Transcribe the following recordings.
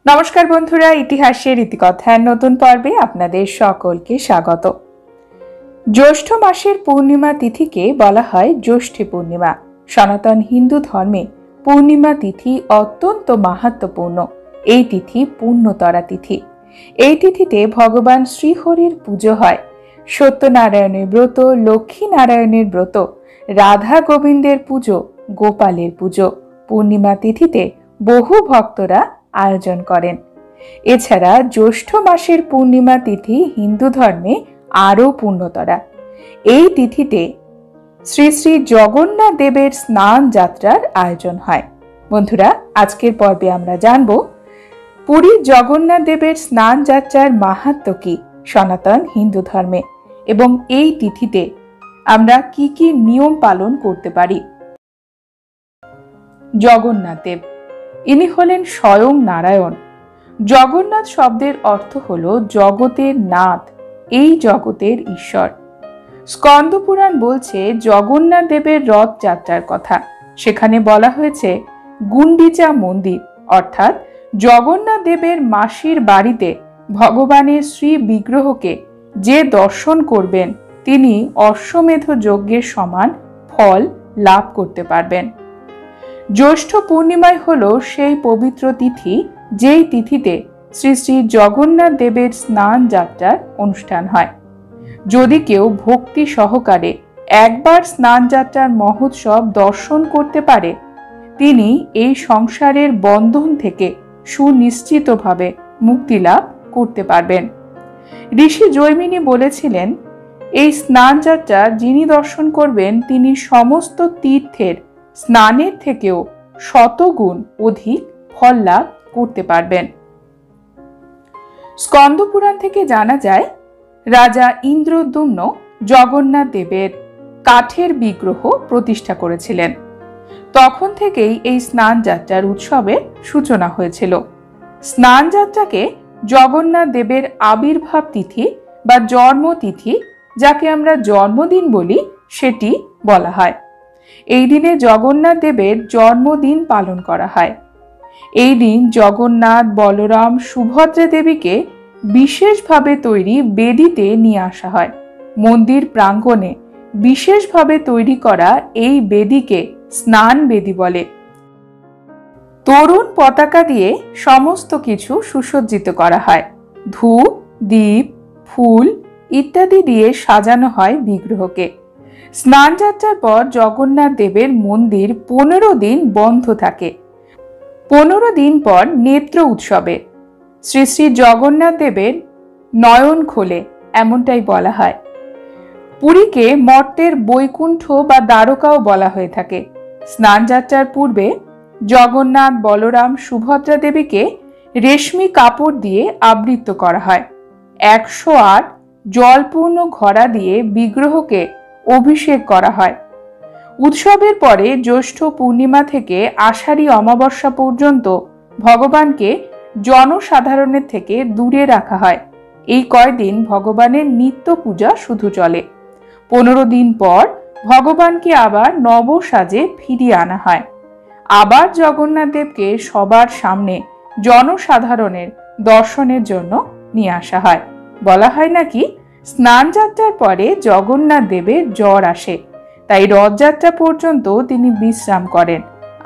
নমস্কার বন্ধুরা, ইতিহাসের ইতিকথার নতুন পর্বে আপনাদের সকলকে স্বাগত। জ্যৈষ্ঠ মাসের পূর্ণিমা তিথিকে বলা হয় জ্যৈষ্ঠী পূর্ণিমা। সনাতন হিন্দু ধর্মে পূর্ণিমা তিথি অত্যন্ত মাহাত্ম্যপূর্ণ। এই তিথি পুণ্যতরা তিথি। এই তিথিতে ভগবান শ্রীহরির পুজো হয়। সত্যনারায়ণের ব্রত, লক্ষ্মী নারায়ণের ব্রত, রাধা গোবিন্দের পুজো, গোপালের পুজো পূর্ণিমা তিথিতে বহু ভক্তরা আয়োজন করেন। এছাড়া জ্যৈষ্ঠ মাসের পূর্ণিমা তিথি হিন্দু ধর্মে আরও পুণ্যতরা। এই তিথিতে শ্রী শ্রী জগন্নাথ দেবের স্নান যাত্রার আয়োজন হয়। বন্ধুরা, আজকের পর্বে আমরা জানব পুরীর জগন্নাথ দেবের স্নান যাত্রার মাহাত্ম্য কি সনাতন হিন্দু ধর্মে, এবং এই তিথিতে আমরা কি কি নিয়ম পালন করতে পারি। জগন্নাথ দেব, ইনি হলেন স্বয়ং নারায়ণ। জগন্নাথ শব্দের অর্থ হল জগতের নাথ, এই জগতের ঈশ্বর। স্কন্দ পুরাণ বলছে জগন্নাথ দেবের রথযাত্রার কথা। সেখানে বলা হয়েছে গুন্ডিচা মন্দির, অর্থাৎ জগন্নাথ দেবের মাসির বাড়িতে ভগবানের শ্রী বিগ্রহকে যে দর্শন করবেন তিনি অশ্বমেধ যজ্ঞের সমান ফল লাভ করতে পারবেন। জ্যৈষ্ঠ পূর্ণিমায় হল সেই পবিত্র তিথি যেই তিথিতে শ্রী শ্রী জগন্নাথ দেবের স্নান যাত্রার অনুষ্ঠান হয়। যদি কেউ ভক্তি সহকারে একবার স্নান যাত্রার মহোৎসব দর্শন করতে পারে, তিনি এই সংসারের বন্ধন থেকে সুনিশ্চিতভাবে মুক্তি লাভ করতে পারবেন। ঋষি জৈমিনী বলেছিলেন, এই স্নান যাত্রা যিনি দর্শন করবেন তিনি সমস্ত তীর্থের স্নানের থেকেও শতগুণ অধিক ফল লাভ করতে পারবেন। স্কন্দ পুরাণ থেকে জানা যায়, রাজা ইন্দ্রদ্যুম্ন জগন্নাথ দেবের কাঠের বিগ্রহ প্রতিষ্ঠা করেছিলেন। তখন থেকেই এই স্নান যাত্রার উৎসবের সূচনা হয়েছিল। স্নান যাত্রাকে জগন্নাথ দেবের আবির্ভাব তিথি বা জন্মতিথি, যাকে আমরা জন্মদিন বলি, সেটি বলা হয়। এই দিনে জগন্নাথ দেবের জন্মদিন পালন করা হয়। এই দিন জগন্নাথ, বলরাম, সুভদ্রা দেবীকে বিশেষভাবে তৈরি বেদিতে নিয়ে আসা হয়। মন্দির প্রাঙ্গণে বিশেষভাবে তৈরি করা এই বেদিকে স্নান বেদি বলে। তরুণ পতাকা দিয়ে সমস্ত কিছু সুসজ্জিত করা হয়। ধূপ, দীপ, ফুল ইত্যাদি দিয়ে সাজানো হয় বিগ্রহকে। স্নান যাত্রার পর জগন্নাথ দেবের মন্দির 15 দিন বন্ধ থাকে। 15 দিন পর নেত্র উৎসবে শ্রী শ্রী জগন্নাথ দেবের নয়ন খোলে, এমনটাই বলা হয়। পুরীকে মর্তের বৈকুণ্ঠ বা দ্বারকাও বলা হয়ে থাকে। স্নান যাত্রার পূর্বে জগন্নাথ, বলরাম, সুভদ্রা দেবীকে রেশমি কাপড় দিয়ে আবৃত করা হয়। 108 জলপূর্ণ ঘড়া দিয়ে বিগ্রহকে অভিষেক করা হয়। উৎসবের পরে জ্যৈষ্ঠ পূর্ণিমা থেকে আষাঢ়ী অমাবস্যা পর্যন্ত ভগবানকে জনসাধারণের থেকে দূরে রাখা হয়। এই কয়দিন ভগবানের নিত্য পূজা শুধু চলে। 15 দিন পর ভগবানকে আবার নব সাজে ফিরিয়ে আনা হয়। আবার জগন্নাথ দেবকে সবার সামনে জনসাধারণের দর্শনের জন্য নিয়ে আসা হয়। বলা হয় নাকি স্নান যাত্রার পরে জগন্নাথ দেবের জ্বর আসে, তাই রথযাত্রা পর্যন্ত তিনি বিশ্রাম করেন।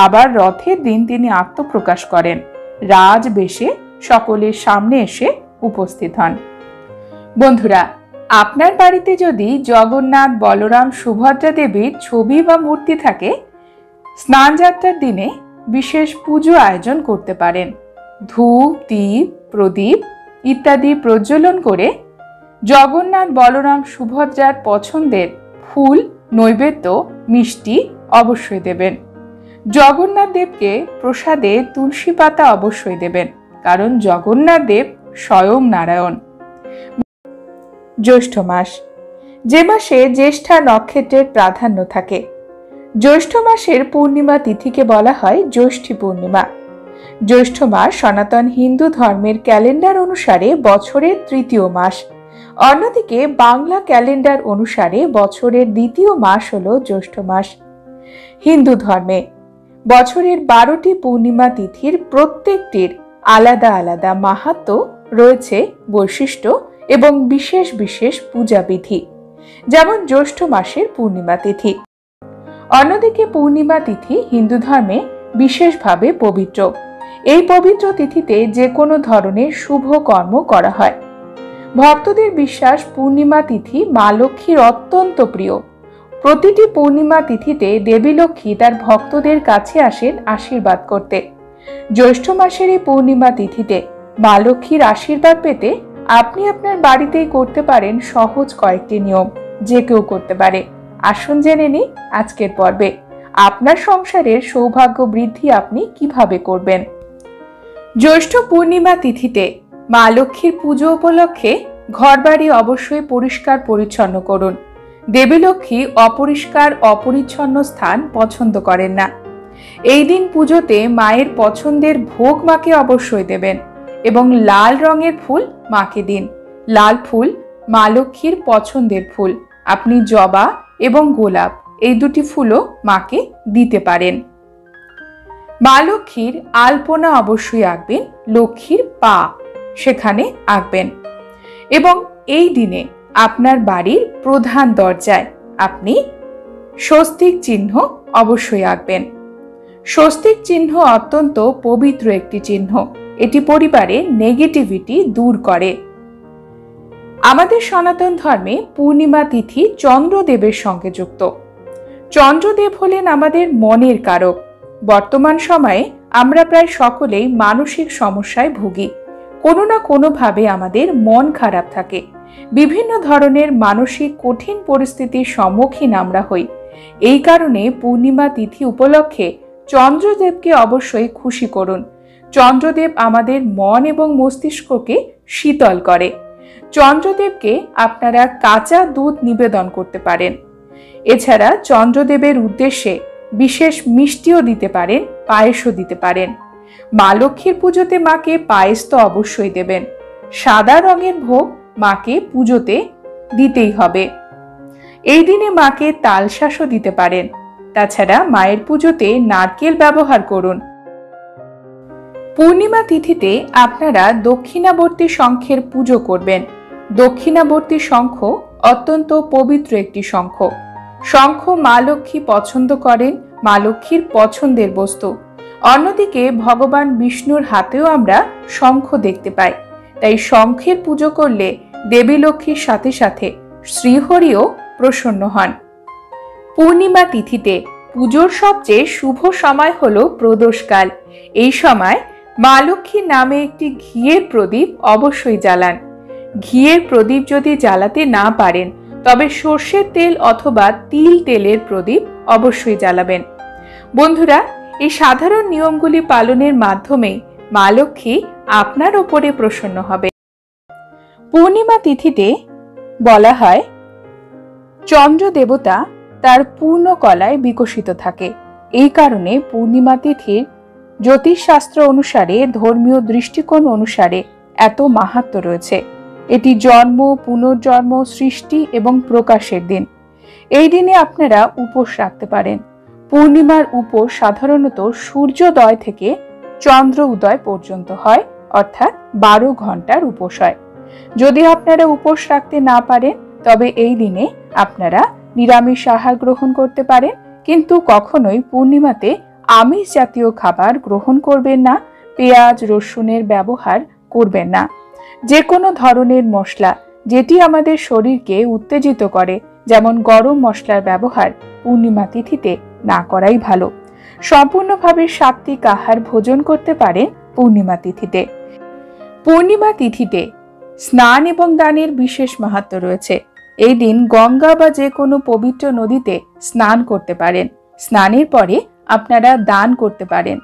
আবার রথের দিন তিনি আত্মপ্রকাশ করেন, রাজবেশে সকলের সামনে এসে উপস্থিত হন। বন্ধুরা, আপনার বাড়িতে যদি জগন্নাথ, বলরাম, সুভদ্রা দেবীর ছবি বা মূর্তি থাকে, স্নান যাত্রার দিনে বিশেষ পুজো আয়োজন করতে পারেন। ধূপ, দীপ, প্রদীপ ইত্যাদি প্রজ্বলন করে জগন্নাথ, বলরাম, সুভদ্রার পছন্দের ফুল, নৈবেদ্য, মিষ্টি অবশ্যই দেবেন। জগন্নাথ দেবকে প্রসাদে তুলসী পাতা অবশ্যই দেবেন, কারণ জগন্নাথ দেব স্বয়ং নারায়ণ। জ্যৈষ্ঠ মাস, যে মাসে জ্যেষ্ঠা নক্ষত্রের প্রাধান্য থাকে। জ্যৈষ্ঠ মাসের পূর্ণিমা তিথিকে বলা হয় জ্যৈষ্ঠী পূর্ণিমা। জ্যৈষ্ঠ মাস সনাতন হিন্দু ধর্মের ক্যালেন্ডার অনুসারে বছরের তৃতীয় মাস। অন্যদিকে বাংলা ক্যালেন্ডার অনুসারে বছরের দ্বিতীয় মাস হল জ্যৈষ্ঠ মাস। হিন্দু ধর্মে বছরের 12টি পূর্ণিমা তিথির প্রত্যেকটির আলাদা আলাদা মাহাত্ম্য রয়েছে, বৈশিষ্ট্য এবং বিশেষ বিশেষ পূজাবিধি, যেমন জ্যৈষ্ঠ মাসের পূর্ণিমা তিথি। অন্যদিকে পূর্ণিমা তিথি হিন্দু ধর্মে বিশেষভাবে পবিত্র। এই পবিত্র তিথিতে যে কোনো ধরনের শুভ কর্ম করা হয়। ভক্তদের বিশ্বাস পূর্ণিমা তিথি মা লক্ষ্মীর অত্যন্ত প্রিয়। প্রতিটি পূর্ণিমা তিথিতে দেবী লক্ষ্মী তার ভক্তদের কাছে আসেন আশীর্বাদ করতে। জ্যৈষ্ঠ মাসের এই পূর্ণিমা তিথিতে মা লক্ষ্মীর আশীর্বাদ পেতে আপনি আপনার বাড়িতেই করতে পারেন সহজ কয়েকটি নিয়ম, যে কেউ করতে পারে। আসুন জেনে নিই আজকের পর্বে আপনার সংসারের সৌভাগ্য বৃদ্ধি আপনি কিভাবে করবেন। জ্যৈষ্ঠ পূর্ণিমা তিথিতে মা লক্ষ্মীর পুজো উপলক্ষে ঘরবাড়ি অবশ্যই পরিষ্কার পরিচ্ছন্ন করুন। দেবী লক্ষ্মী অপরিষ্কার অপরিচ্ছন্ন স্থান পছন্দ করেন না। এই দিন পুজোতে মায়ের পছন্দের ভোগ মাকে অবশ্যই দেবেন এবং লাল রঙের ফুল মাকে দিন। লাল ফুল মা লক্ষ্মীর পছন্দের ফুল। আপনি জবা এবং গোলাপ এই দুটি ফুলও মাকে দিতে পারেন। মা লক্ষ্মীর আলপনা অবশ্যই আঁকবেন, লক্ষ্মীর পা সেখানে আঁকবেন এবং এই দিনে আপনার বাড়ির প্রধান দরজায় আপনি স্বস্তিক চিহ্ন অবশ্যই আঁকবেন। স্বস্তিক চিহ্ন অত্যন্ত পবিত্র একটি চিহ্ন। এটি পরিবারে নেগেটিভিটি দূর করে। আমাদের সনাতন ধর্মে পূর্ণিমা তিথি চন্দ্রদেবের সঙ্গে যুক্ত। চন্দ্রদেব হলেন আমাদের মনের কারক। বর্তমান সময়ে আমরা প্রায় সকলেই মানসিক সমস্যায় ভুগি। কোনো না কোনোভাবে আমাদের মন খারাপ থাকে। বিভিন্ন ধরনের মানসিক কঠিন পরিস্থিতির সম্মুখীন আমরা হই। এই কারণে পূর্ণিমা তিথি উপলক্ষে চন্দ্রদেবকে অবশ্যই খুশি করুন। চন্দ্রদেব আমাদের মন এবং মস্তিষ্ককে শীতল করে। চন্দ্রদেবকে আপনারা কাঁচা দুধ নিবেদন করতে পারেন। এছাড়া চন্দ্রদেবের উদ্দেশ্যে বিশেষ মিষ্টিও দিতে পারেন, পায়েসও দিতে পারেন। মা লক্ষ্মীর পুজোতে মাকে পায়েস তো অবশ্যই দেবেন। সাদা রঙের ভোগ মাকে পুজোতে দিতেই হবে। এই দিনে মাকে তালশাঁসও দিতে পারেন। তাছাড়া মায়ের পুজোতে নারকেল ব্যবহার করুন। পূর্ণিমা তিথিতে আপনারা দক্ষিণাবর্তী শঙ্খের পুজো করবেন। দক্ষিণাবর্তী শঙ্খ অত্যন্ত পবিত্র একটি শঙ্খ। শঙ্খ মা লক্ষ্মী পছন্দ করেন, মা লক্ষ্মীর পছন্দের বস্তু। অন্যদিকে ভগবান বিষ্ণুর হাতেও আমরা শঙ্খ দেখতে পাই। তাই শঙ্খের পুজো করলে দেবী লক্ষ্মীর সাথে সাথে শ্রীহরিও প্রসন্ন হন। পূর্ণিমা তিথিতে পুজোর সবচেয়ে শুভ সময় হলো প্রদোষকাল। এই সময় মা লক্ষ্মীর নামে একটি ঘিয়ের প্রদীপ অবশ্যই জ্বালান। ঘিয়ের প্রদীপ যদি জ্বালাতে না পারেন তবে সর্ষের তেল অথবা তিল তেলের প্রদীপ অবশ্যই জ্বালাবেন। বন্ধুরা, এই সাধারণ নিয়মগুলি পালনের মাধ্যমে মা লক্ষ্মী আপনার ওপরে প্রসন্ন হবে। পূর্ণিমা তিথিতে বলা হয় চন্দ্র দেবতা তার পূর্ণ কলায় বিকশিত থাকে। এই কারণে পূর্ণিমা তিথির জ্যোতিষশাস্ত্র অনুসারে, ধর্মীয় দৃষ্টিকোণ অনুসারে এত মাহাত্ম্য রয়েছে। এটি জন্ম, পুনর্জন্ম, সৃষ্টি এবং প্রকাশের দিন। এই দিনে আপনারা উপোস রাখতে পারেন। পূর্ণিমার উপোস সাধারণত সূর্যোদয় থেকে চন্দ্র উদয় পর্যন্ত হয়, অর্থাৎ 12 ঘন্টার উপোস হয়। যদি আপনারা উপোস রাখতে না পারেন তবে এই দিনে আপনারা নিরামিষ আহার গ্রহণ করতে পারেন, কিন্তু কখনোই পূর্ণিমাতে আমিষ জাতীয় খাবার গ্রহণ করবেন না। পেঁয়াজ রসুনের ব্যবহার করবেন না। যে কোনো ধরনের মশলা যেটি আমাদের শরীরকে উত্তেজিত করে, যেমন গরম মশলার ব্যবহার পূর্ণিমা তিথিতে না করাই ভালো। সম্পূর্ণভাবে সাত্ত্বিক আহার ভোজন করতে পারেন পূর্ণিমা তিথিতে। পূর্ণিমা তিথিতে স্নান এবং দানের বিশেষ মাহাত্ম্য রয়েছে। এই দিন গঙ্গা বা যে কোনো পবিত্র নদীতে স্নান করতে পারেন। স্নানের পরে আপনারা দান করতে পারেন।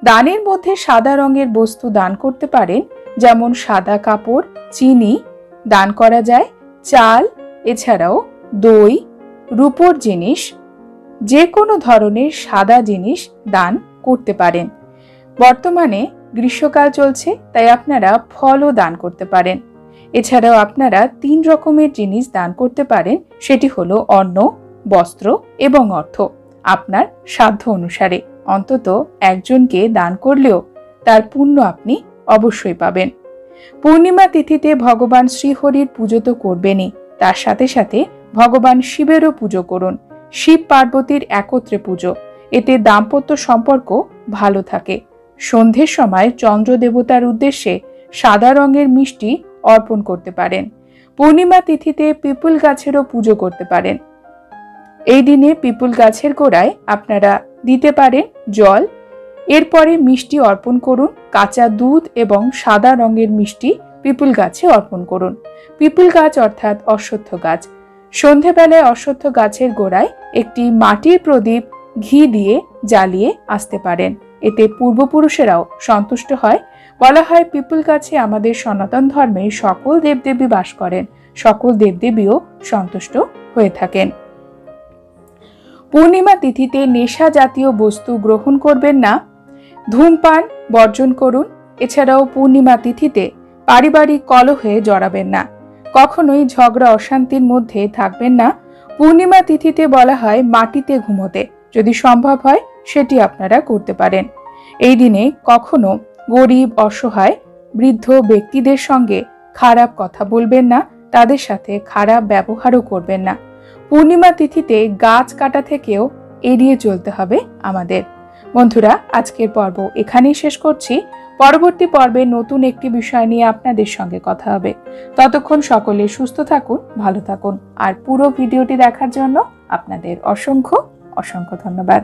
দানের মধ্যে সাদা রঙের বস্তু দান করতে পারেন, যেমন সাদা কাপড়, চিনি দান করা যায়, চাল, এছাড়াও দই, রূপোর জিনিস, যে কোনো ধরনের সাদা জিনিস দান করতে পারেন। বর্তমানে গ্রীষ্মকাল চলছে, তাই আপনারা ফলও দান করতে পারেন। এছাড়াও আপনারা 3 রকমের জিনিস দান করতে পারেন, সেটি হলো অন্ন, বস্ত্র এবং অর্থ। আপনার সাধ্য অনুসারে অন্তত একজনকে দান করলেও তার পুণ্য আপনি অবশ্যই পাবেন। পূর্ণিমা তিথিতে ভগবান শ্রীহরির পুজো তো করবেনই, তার সাথে সাথে ভগবান শিবেরও পুজো করুন। শিব পার্বতীর একত্রে পুজো, এতে দাম্পত্য সম্পর্ক ভালো থাকে। সন্ধ্যের সময় চন্দ্র দেবতার উদ্দেশ্যে সাদা রঙের মিষ্টি অর্পণ করতে পারেন। পূর্ণিমা তিথিতে পিপুল গাছেরও পুজো করতে পারেন। এই দিনে পিপুল গাছের গোড়ায় আপনারা দিতে পারেন জল। এরপরে মিষ্টি অর্পণ করুন। কাঁচা দুধ এবং সাদা রঙের মিষ্টি পিপুল গাছে অর্পণ করুন। পিপুল গাছ অর্থাৎ অশ্বত্থ গাছ। সন্ধেবেলায় অশ্বত্থ গাছের গোড়ায় একটি মাটির প্রদীপ ঘি দিয়ে জ্বালিয়ে আসতে পারেন। এতে পূর্বপুরুষেরাও সন্তুষ্ট হয়। বলা হয় পিপুল গাছে আমাদের সনাতন ধর্মে সকল দেবদেবী বাস করেন, সকল দেবদেবীও সন্তুষ্ট হয়ে থাকেন। পূর্ণিমা তিথিতে নেশা জাতীয় বস্তু গ্রহণ করবেন না। ধূমপান বর্জন করুন। এছাড়াও পূর্ণিমা তিথিতে পারিবারিক কলহে জড়াবেন না। কখনোই ঝগড়া অশান্তির মধ্যে থাকবেন না। পূর্ণিমা তিথিতে বলা হয় মাটিতে ঘুমোতে, যদি সম্ভব হয় সেটি আপনারা করতে পারেন। এই দিনে কখনো গরিব, অসহায়, বৃদ্ধ ব্যক্তিদের সঙ্গে খারাপ কথা বলবেন না, তাদের সাথে খারাপ ব্যবহারও করবেন না। পূর্ণিমা তিথিতে গাছ কাটা থেকেও এড়িয়ে চলতে হবে আমাদের। বন্ধুরা, আজকের পর্ব এখানেই শেষ করছি। পরবর্তী পর্বে নতুন একটি বিষয় নিয়ে আপনাদের সঙ্গে কথা হবে। ততক্ষণ সকলে সুস্থ থাকুন, ভালো থাকুন। আর পুরো ভিডিওটি দেখার জন্য আপনাদের অসংখ্য অসংখ্য ধন্যবাদ।